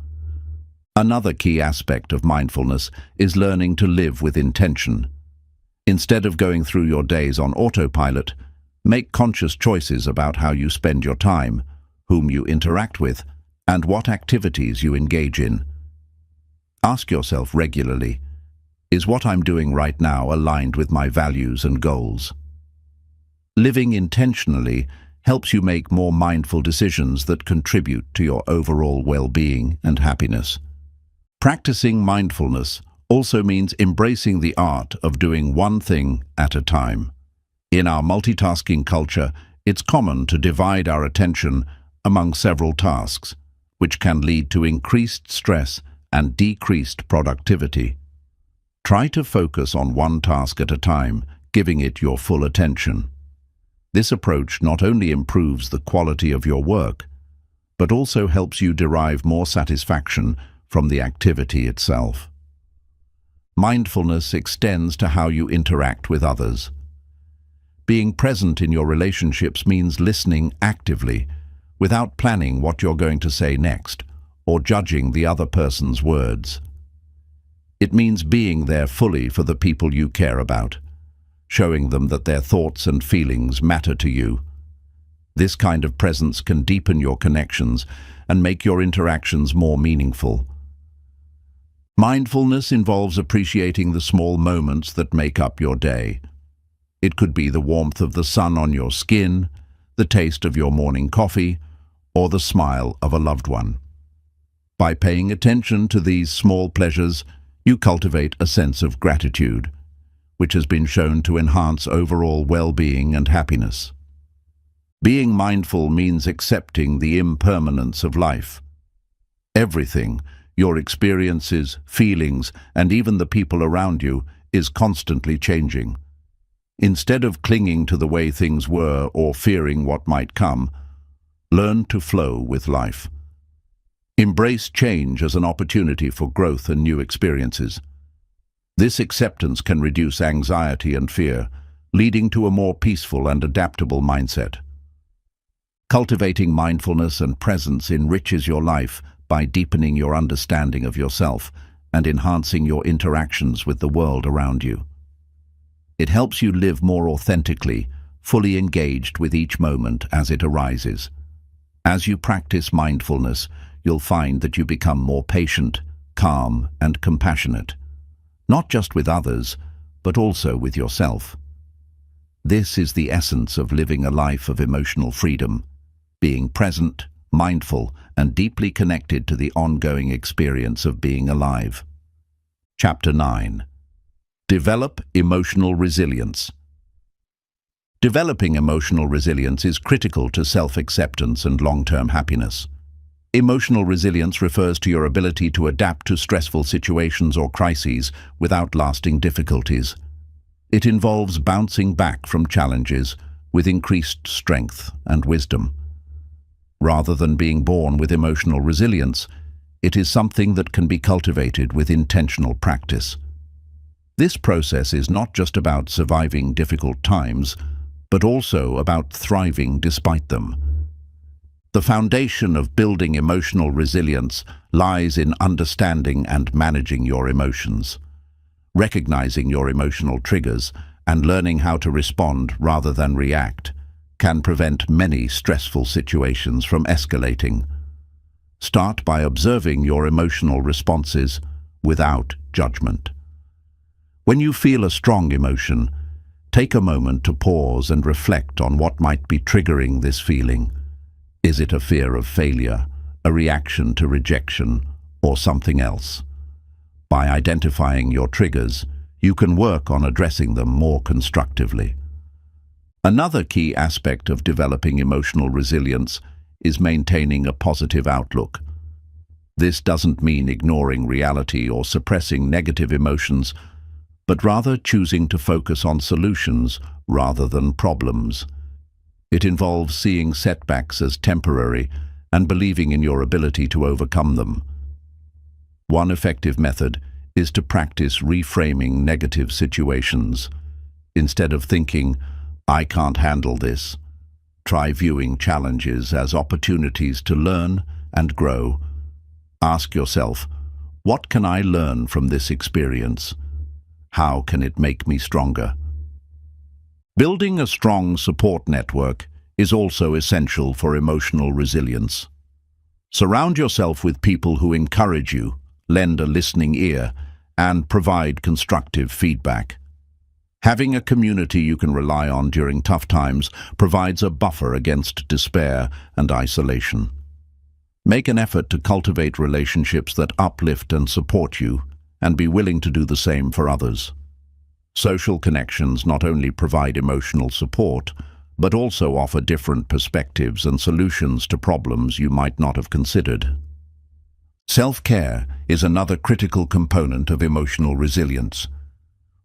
Another key aspect of mindfulness is learning to live with intention. Instead of going through your days on autopilot, make conscious choices about how you spend your time, whom you interact with, and what activities you engage in. Ask yourself regularly, is what I'm doing right now aligned with my values and goals? Living intentionally helps you make more mindful decisions that contribute to your overall well-being and happiness. Practicing mindfulness also means embracing the art of doing one thing at a time. In our multitasking culture, it's common to divide our attention among several tasks, which can lead to increased stress and decreased productivity. Try to focus on one task at a time, giving it your full attention. This approach not only improves the quality of your work, but also helps you derive more satisfaction from the activity itself. Mindfulness extends to how you interact with others. Being present in your relationships means listening actively, without planning what you're going to say next, or judging the other person's words. It means being there fully for the people you care about, showing them that their thoughts and feelings matter to you. This kind of presence can deepen your connections and make your interactions more meaningful. Mindfulness involves appreciating the small moments that make up your day. It could be the warmth of the sun on your skin, the taste of your morning coffee, or the smile of a loved one. By paying attention to these small pleasures, you cultivate a sense of gratitude, which has been shown to enhance overall well-being and happiness. Being mindful means accepting the impermanence of life. Everything, your experiences, feelings, and even the people around you, is constantly changing. Instead of clinging to the way things were or fearing what might come, learn to flow with life. Embrace change as an opportunity for growth and new experiences. This acceptance can reduce anxiety and fear, leading to a more peaceful and adaptable mindset. Cultivating mindfulness and presence enriches your life by deepening your understanding of yourself and enhancing your interactions with the world around you. It helps you live more authentically, fully engaged with each moment as it arises. As you practice mindfulness, you'll find that you become more patient, calm, and compassionate, not just with others, but also with yourself. This is the essence of living a life of emotional freedom, being present, mindful, and deeply connected to the ongoing experience of being alive. Chapter 9. Develop emotional resilience. Developing emotional resilience is critical to self-acceptance and long-term happiness. Emotional resilience refers to your ability to adapt to stressful situations or crises without lasting difficulties. It involves bouncing back from challenges with increased strength and wisdom. Rather than being born with emotional resilience, it is something that can be cultivated with intentional practice. This process is not just about surviving difficult times, but also about thriving despite them. The foundation of building emotional resilience lies in understanding and managing your emotions. Recognizing your emotional triggers and learning how to respond rather than react can prevent many stressful situations from escalating. Start by observing your emotional responses without judgment. When you feel a strong emotion, take a moment to pause and reflect on what might be triggering this feeling. Is it a fear of failure, a reaction to rejection, or something else? By identifying your triggers, you can work on addressing them more constructively. Another key aspect of developing emotional resilience is maintaining a positive outlook. This doesn't mean ignoring reality or suppressing negative emotions, but rather choosing to focus on solutions rather than problems. It involves seeing setbacks as temporary and believing in your ability to overcome them. One effective method is to practice reframing negative situations. Instead of thinking, "I can't handle this," try viewing challenges as opportunities to learn and grow. Ask yourself, what can I learn from this experience? How can it make me stronger? Building a strong support network is also essential for emotional resilience. Surround yourself with people who encourage you, lend a listening ear, and provide constructive feedback. Having a community you can rely on during tough times provides a buffer against despair and isolation. Make an effort to cultivate relationships that uplift and support you, and be willing to do the same for others. Social connections not only provide emotional support, but also offer different perspectives and solutions to problems you might not have considered. Self-care is another critical component of emotional resilience.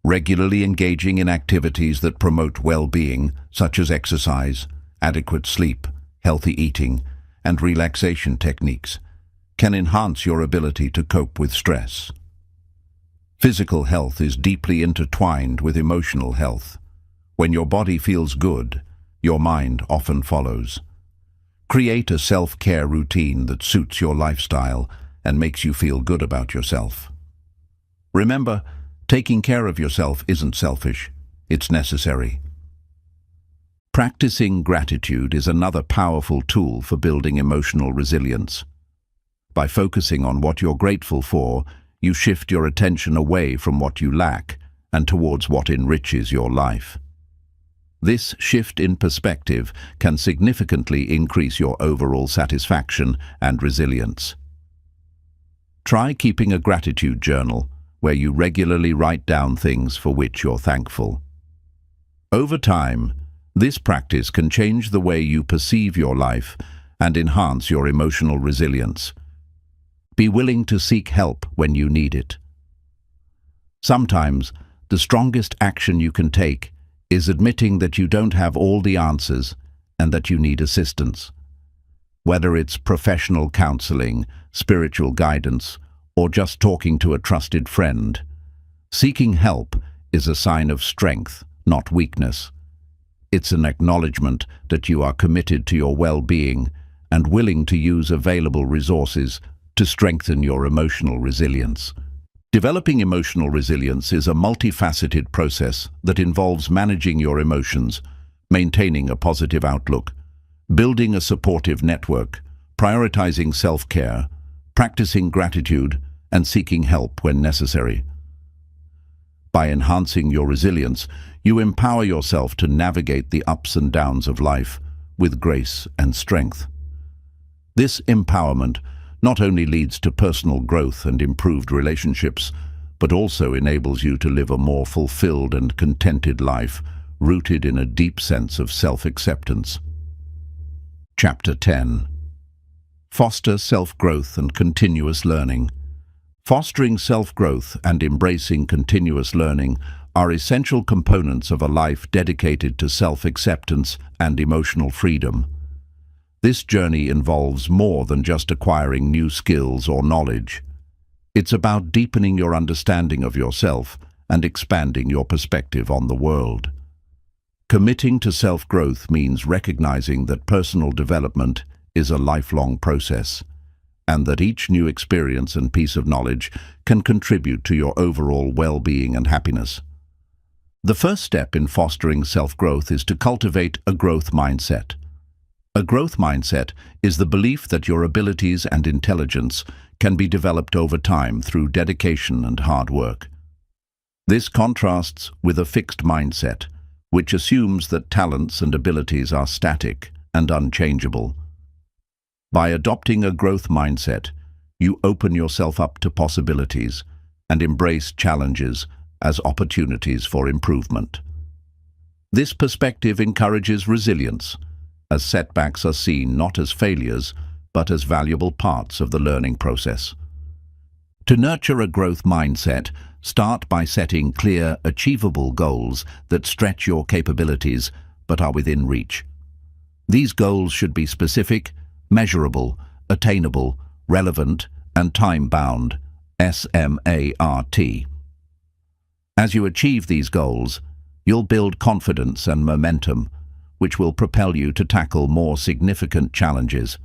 Regularly engaging in activities that promote well-being, such as exercise, adequate sleep, healthy eating, and relaxation techniques, can enhance your ability to cope with stress. Physical health is deeply intertwined with emotional health. When your body feels good, your mind often follows. Create a self-care routine that suits your lifestyle and makes you feel good about yourself. Remember, taking care of yourself isn't selfish, it's necessary. Practicing gratitude is another powerful tool for building emotional resilience. By focusing on what you're grateful for, you shift your attention away from what you lack and towards what enriches your life. This shift in perspective can significantly increase your overall satisfaction and resilience. Try keeping a gratitude journal where you regularly write down things for which you're thankful. Over time, this practice can change the way you perceive your life and enhance your emotional resilience. Be willing to seek help when you need it. Sometimes, the strongest action you can take is admitting that you don't have all the answers and that you need assistance. Whether it's professional counseling, spiritual guidance, or just talking to a trusted friend, seeking help is a sign of strength, not weakness. It's an acknowledgement that you are committed to your well-being and willing to use available resources to strengthen your emotional resilience. Developing emotional resilience is a multifaceted process that involves managing your emotions, maintaining a positive outlook, building a supportive network, prioritizing self-care, practicing gratitude, and seeking help when necessary. By enhancing your resilience, you empower yourself to navigate the ups and downs of life with grace and strength. This empowerment not only leads to personal growth and improved relationships, but also enables you to live a more fulfilled and contented life, rooted in a deep sense of self-acceptance. Chapter 10. Foster self-growth and continuous learning. Fostering self-growth and embracing continuous learning are essential components of a life dedicated to self-acceptance and emotional freedom. This journey involves more than just acquiring new skills or knowledge. It's about deepening your understanding of yourself and expanding your perspective on the world. Committing to self-growth means recognizing that personal development is a lifelong process, and that each new experience and piece of knowledge can contribute to your overall well-being and happiness. The first step in fostering self-growth is to cultivate a growth mindset. A growth mindset is the belief that your abilities and intelligence can be developed over time through dedication and hard work. This contrasts with a fixed mindset, which assumes that talents and abilities are static and unchangeable. By adopting a growth mindset, you open yourself up to possibilities and embrace challenges as opportunities for improvement. This perspective encourages resilience, as setbacks are seen not as failures, but as valuable parts of the learning process. To nurture a growth mindset, start by setting clear, achievable goals that stretch your capabilities but are within reach. These goals should be specific, measurable, attainable, relevant, and time-bound, SMART. As you achieve these goals, you'll build confidence and momentum, which will propel you to tackle more significant challenges.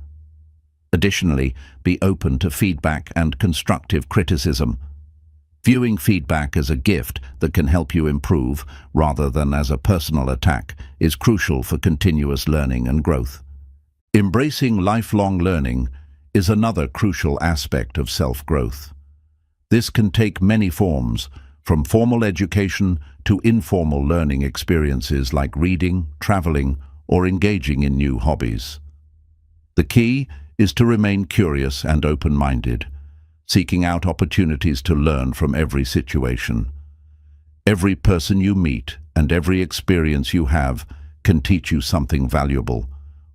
Additionally, be open to feedback and constructive criticism. Viewing feedback as a gift that can help you improve, rather than as a personal attack, is crucial for continuous learning and growth. Embracing lifelong learning is another crucial aspect of self-growth. This can take many forms, from formal education to informal learning experiences like reading, traveling, or engaging in new hobbies. The key is to remain curious and open-minded, seeking out opportunities to learn from every situation. Every person you meet and every experience you have can teach you something valuable,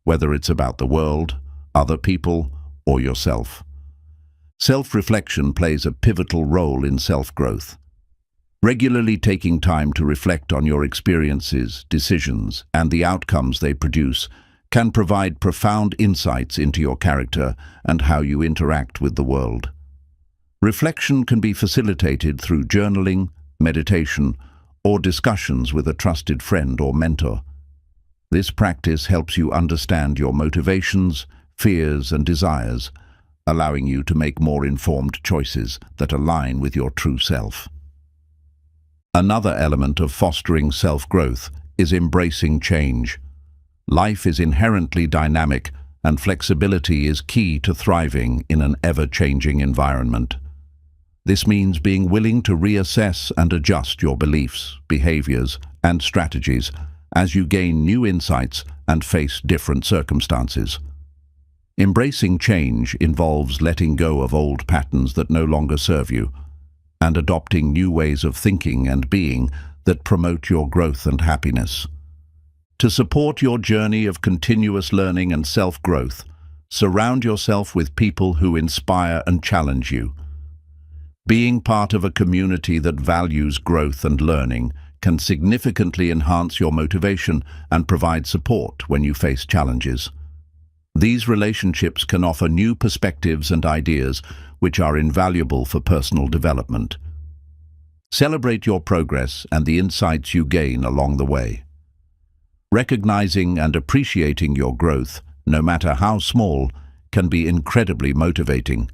whether it's about the world, other people, or yourself. Self-reflection plays a pivotal role in self-growth. Regularly taking time to reflect on your experiences, decisions, and the outcomes they produce can provide profound insights into your character and how you interact with the world. Reflection can be facilitated through journaling, meditation, or discussions with a trusted friend or mentor. This practice helps you understand your motivations, fears, and desires, allowing you to make more informed choices that align with your true self. Another element of fostering self-growth is embracing change. Life is inherently dynamic, and flexibility is key to thriving in an ever-changing environment. This means being willing to reassess and adjust your beliefs, behaviors, and strategies as you gain new insights and face different circumstances. Embracing change involves letting go of old patterns that no longer serve you, and adopting new ways of thinking and being that promote your growth and happiness. To support your journey of continuous learning and self-growth, surround yourself with people who inspire and challenge you. Being part of a community that values growth and learning can significantly enhance your motivation and provide support when you face challenges. These relationships can offer new perspectives and ideas which are invaluable for personal development. Celebrate your progress and the insights you gain along the way. Recognizing and appreciating your growth, no matter how small, can be incredibly motivating.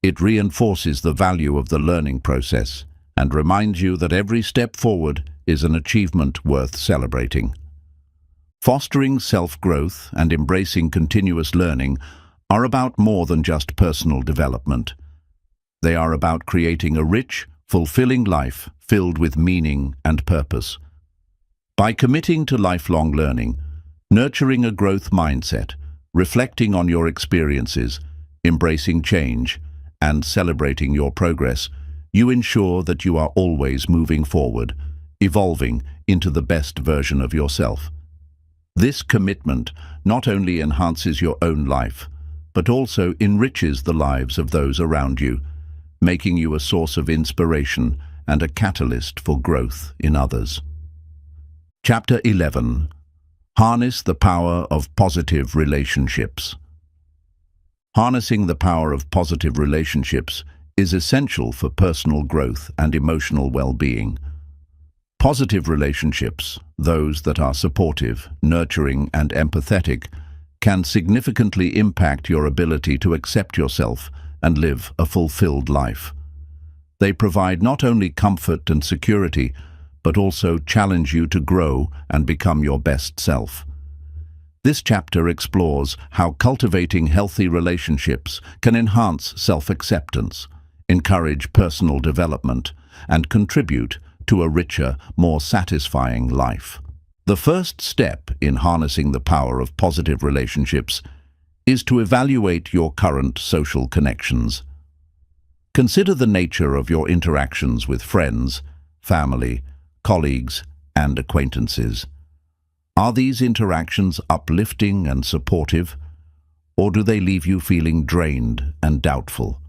It reinforces the value of the learning process and reminds you that every step forward is an achievement worth celebrating. Fostering self-growth and embracing continuous learning are about more than just personal development. They are about creating a rich, fulfilling life filled with meaning and purpose. By committing to lifelong learning, nurturing a growth mindset, reflecting on your experiences, embracing change, and celebrating your progress, you ensure that you are always moving forward, evolving into the best version of yourself. This commitment not only enhances your own life, but also enriches the lives of those around you, making you a source of inspiration and a catalyst for growth in others. Chapter 11. Harness the power of positive relationships. Harnessing the power of positive relationships is essential for personal growth and emotional well-being. Positive relationships, those that are supportive, nurturing, and empathetic, can significantly impact your ability to accept yourself and live a fulfilled life. They provide not only comfort and security, but also challenge you to grow and become your best self. This chapter explores how cultivating healthy relationships can enhance self-acceptance, encourage personal development, and contribute to a richer, more satisfying life. The first step in harnessing the power of positive relationships is to evaluate your current social connections. Consider the nature of your interactions with friends, family, colleagues, and acquaintances. Are these interactions uplifting and supportive, or do they leave you feeling drained and doubtful?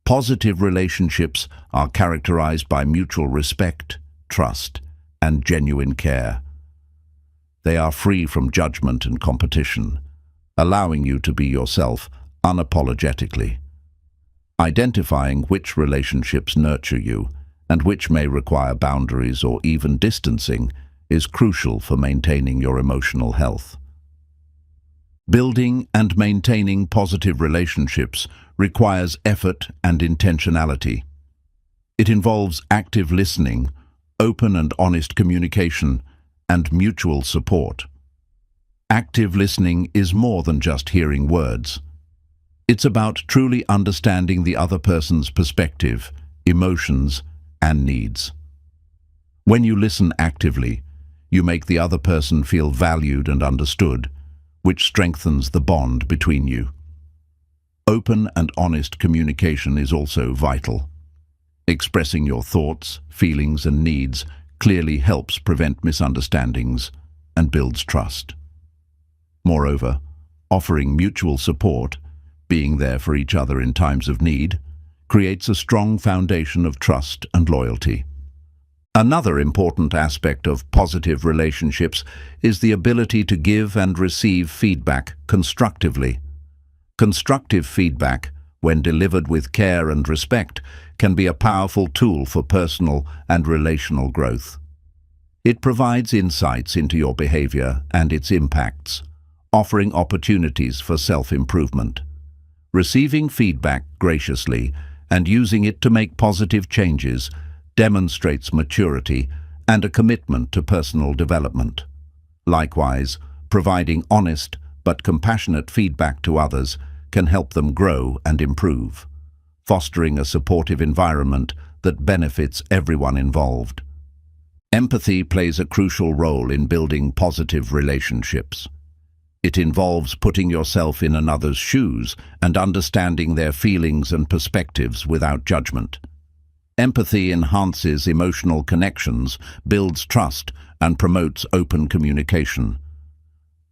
Positive relationships are characterized by mutual respect, trust, and genuine care. They are free from judgment and competition, allowing you to be yourself unapologetically. Identifying which relationships nurture you and which may require boundaries or even distancing is crucial for maintaining your emotional health. Building and maintaining positive relationships requires effort and intentionality. It involves active listening, open and honest communication, and mutual support. Active listening is more than just hearing words. It's about truly understanding the other person's perspective, emotions, and needs. When you listen actively, you make the other person feel valued and understood, which strengthens the bond between you. Open and honest communication is also vital. Expressing your thoughts, feelings, and needs clearly helps prevent misunderstandings and builds trust. Moreover, offering mutual support, being there for each other in times of need, creates a strong foundation of trust and loyalty. Another important aspect of positive relationships is the ability to give and receive feedback constructively. Constructive feedback, when delivered with care and respect, can be a powerful tool for personal and relational growth. It provides insights into your behavior and its impacts, offering opportunities for self-improvement. Receiving feedback graciously and using it to make positive changes demonstrates maturity and a commitment to personal development. Likewise, providing honest but compassionate feedback to others can help them grow and improve, fostering a supportive environment that benefits everyone involved. Empathy plays a crucial role in building positive relationships. It involves putting yourself in another's shoes and understanding their feelings and perspectives without judgment. Empathy enhances emotional connections, builds trust, and promotes open communication.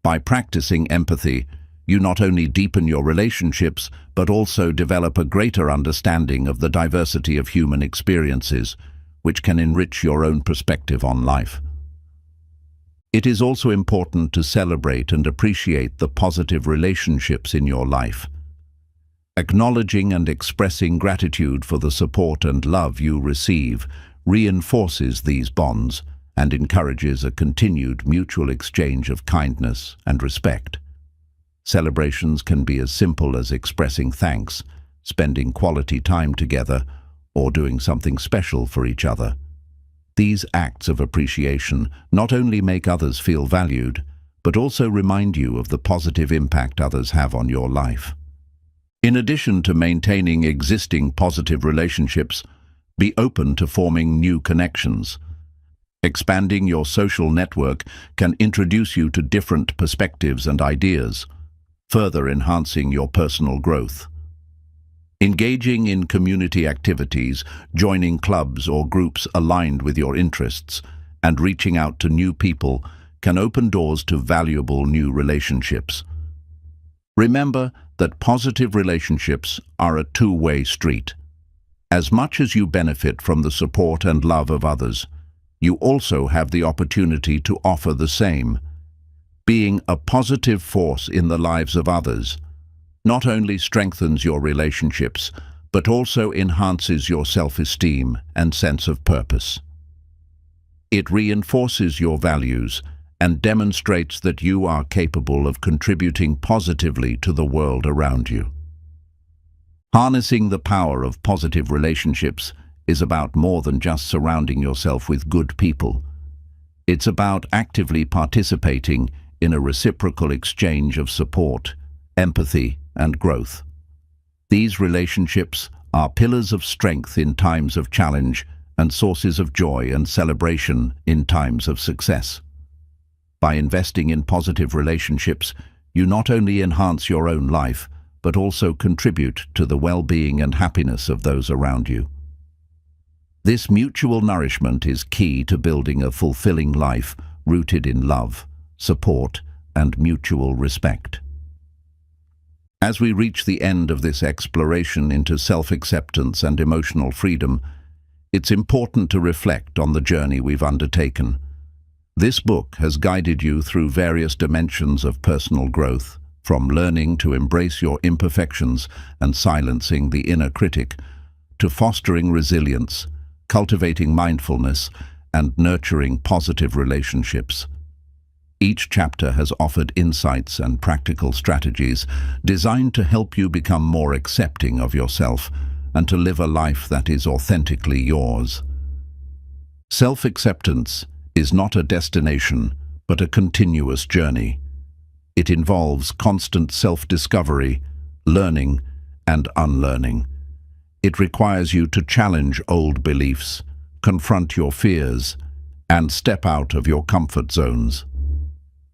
By practicing empathy, you not only deepen your relationships, but also develop a greater understanding of the diversity of human experiences, which can enrich your own perspective on life. It is also important to celebrate and appreciate the positive relationships in your life. Acknowledging and expressing gratitude for the support and love you receive reinforces these bonds and encourages a continued mutual exchange of kindness and respect. Celebrations can be as simple as expressing thanks, spending quality time together, or doing something special for each other. These acts of appreciation not only make others feel valued, but also remind you of the positive impact others have on your life. In addition to maintaining existing positive relationships, be open to forming new connections. Expanding your social network can introduce you to different perspectives and ideas, further enhancing your personal growth. Engaging in community activities, joining clubs or groups aligned with your interests, and reaching out to new people can open doors to valuable new relationships. Remember that positive relationships are a two-way street. As much as you benefit from the support and love of others, you also have the opportunity to offer the same. Being a positive force in the lives of others not only strengthens your relationships, but also enhances your self-esteem and sense of purpose. It reinforces your values and demonstrates that you are capable of contributing positively to the world around you. Harnessing the power of positive relationships is about more than just surrounding yourself with good people. It's about actively participating in a reciprocal exchange of support, empathy, and growth. These relationships are pillars of strength in times of challenge and sources of joy and celebration in times of success. By investing in positive relationships, you not only enhance your own life, but also contribute to the well-being and happiness of those around you. This mutual nourishment is key to building a fulfilling life rooted in love, support, and mutual respect. As we reach the end of this exploration into self-acceptance and emotional freedom, it's important to reflect on the journey we've undertaken. This book has guided you through various dimensions of personal growth, from learning to embrace your imperfections and silencing the inner critic, to fostering resilience, cultivating mindfulness, and nurturing positive relationships. Each chapter has offered insights and practical strategies designed to help you become more accepting of yourself and to live a life that is authentically yours. Self-acceptance is not a destination, but a continuous journey. It involves constant self-discovery, learning, and unlearning. It requires you to challenge old beliefs, confront your fears, and step out of your comfort zones.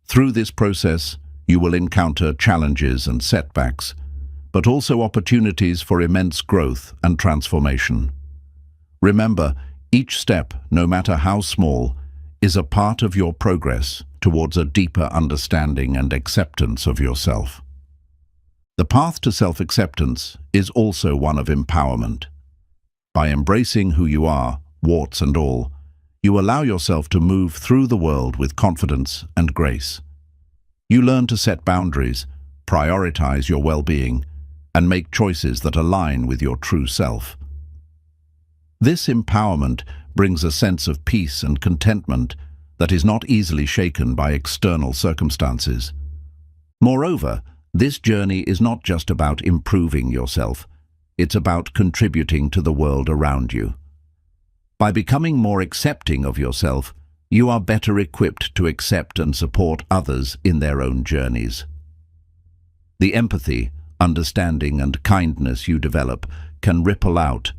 Through this process, you will encounter challenges and setbacks, but also opportunities for immense growth and transformation. Remember, each step, no matter how small, is a part of your progress towards a deeper understanding and acceptance of yourself. The path to self-acceptance is also one of empowerment. By embracing who you are, warts and all, you allow yourself to move through the world with confidence and grace. You learn to set boundaries, prioritize your well-being, and make choices that align with your true self. This empowerment brings a sense of peace and contentment that is not easily shaken by external circumstances. Moreover, this journey is not just about improving yourself, it's about contributing to the world around you. By becoming more accepting of yourself, you are better equipped to accept and support others in their own journeys. The empathy, understanding, and kindness you develop can ripple out,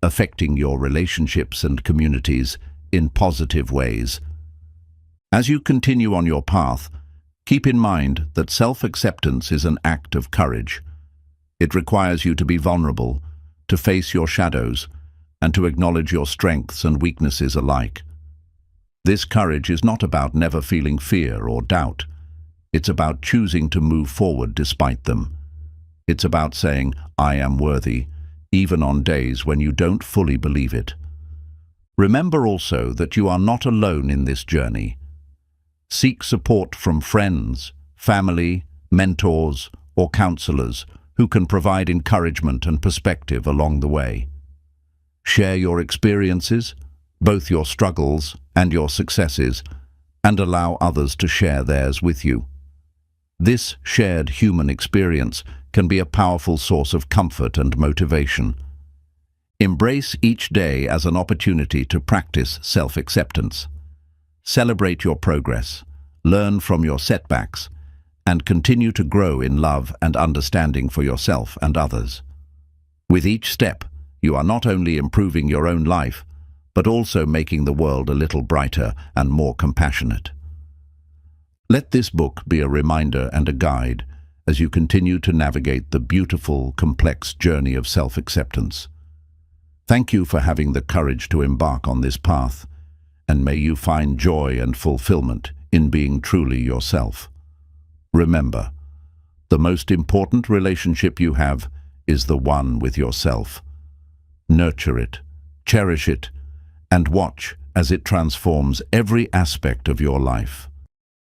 affecting your relationships and communities in positive ways. As you continue on your path, keep in mind that self-acceptance is an act of courage. It requires you to be vulnerable, to face your shadows, and to acknowledge your strengths and weaknesses alike. This courage is not about never feeling fear or doubt. It's about choosing to move forward despite them. It's about saying, "I am worthy," even on days when you don't fully believe it. Remember also that you are not alone in this journey. Seek support from friends, family, mentors, or counselors who can provide encouragement and perspective along the way. Share your experiences, both your struggles and your successes, and allow others to share theirs with you. This shared human experience can be a powerful source of comfort and motivation. Embrace each day as an opportunity to practice self-acceptance. Celebrate your progress, learn from your setbacks, and continue to grow in love and understanding for yourself and others. With each step, you are not only improving your own life, but also making the world a little brighter and more compassionate. Let this book be a reminder and a guide as you continue to navigate the beautiful, complex journey of self-acceptance. Thank you for having the courage to embark on this path, and may you find joy and fulfillment in being truly yourself. Remember, the most important relationship you have is the one with yourself. Nurture it, cherish it, and watch as it transforms every aspect of your life.